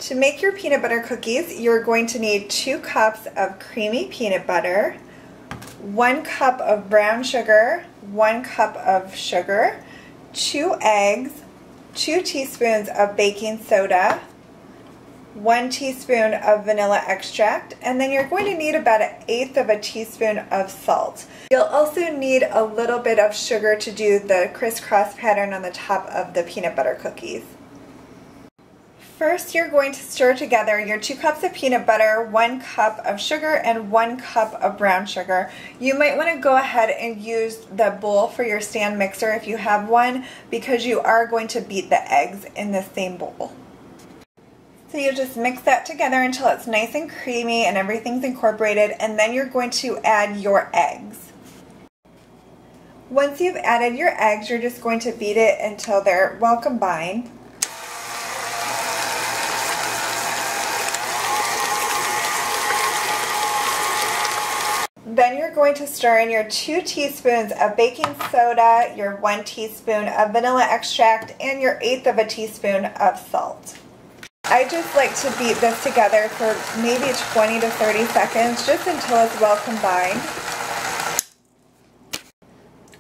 To make your peanut butter cookies, you're going to need 2 cups of creamy peanut butter, 1 cup of brown sugar, 1 cup of sugar, 2 eggs, 2 teaspoons of baking soda, 1 teaspoon of vanilla extract, and then you're going to need about 1/8 of a teaspoon of salt. You'll also need a little bit of sugar to do the crisscross pattern on the top of the peanut butter cookies. First, you're going to stir together your 2 cups of peanut butter, 1 cup of sugar, and 1 cup of brown sugar. You might want to go ahead and use the bowl for your stand mixer if you have one, because you are going to beat the eggs in the same bowl. So you'll just mix that together until it's nice and creamy and everything's incorporated, and then you're going to add your eggs. Once you've added your eggs, you're just going to beat it until they're well combined. Then you're going to stir in your 2 teaspoons of baking soda, your 1 teaspoon of vanilla extract, and your 1/8 of a teaspoon of salt. I just like to beat this together for maybe 20 to 30 seconds, just until it's well combined.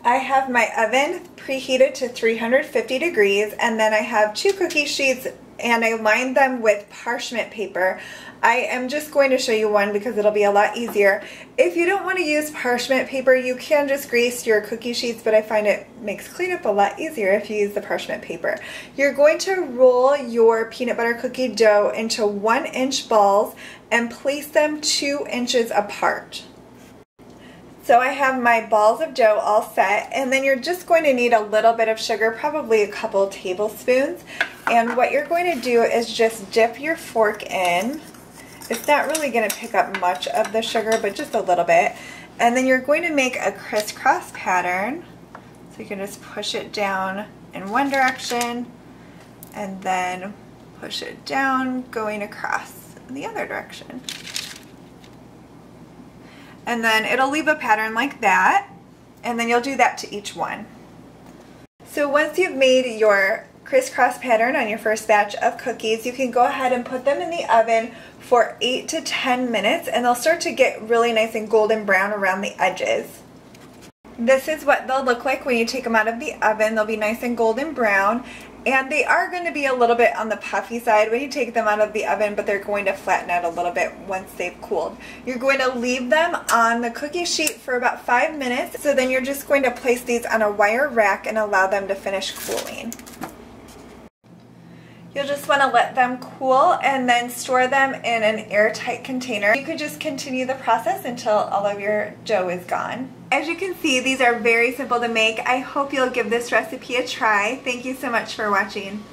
I have my oven preheated to 350 degrees, and then I have 2 cookie sheets, and I lined them with parchment paper. I am just going to show you one because it'll be a lot easier. If you don't want to use parchment paper, you can just grease your cookie sheets, but I find it makes cleanup a lot easier if you use the parchment paper. You're going to roll your peanut butter cookie dough into 1-inch balls and place them 2 inches apart. So I have my balls of dough all set, and then you're just going to need a little bit of sugar, probably a couple tablespoons. And what you're going to do is just dip your fork in. It's not really going to pick up much of the sugar, but just a little bit. And then you're going to make a crisscross pattern. So you can just push it down in one direction and then push it down going across in the other direction. And then it'll leave a pattern like that, and then you'll do that to each one. So once you've made your crisscross pattern on your first batch of cookies, you can go ahead and put them in the oven for 8 to 10 minutes, and they'll start to get really nice and golden brown around the edges. This is what they'll look like when you take them out of the oven. They'll be nice and golden brown, and they are going to be a little bit on the puffy side when you take them out of the oven, but they're going to flatten out a little bit once they've cooled. You're going to leave them on the cookie sheet for about 5 minutes, so then you're just going to place these on a wire rack and allow them to finish cooling. You'll just want to let them cool and then store them in an airtight container. You could just continue the process until all of your dough is gone. As you can see, these are very simple to make. I hope you'll give this recipe a try. Thank you so much for watching.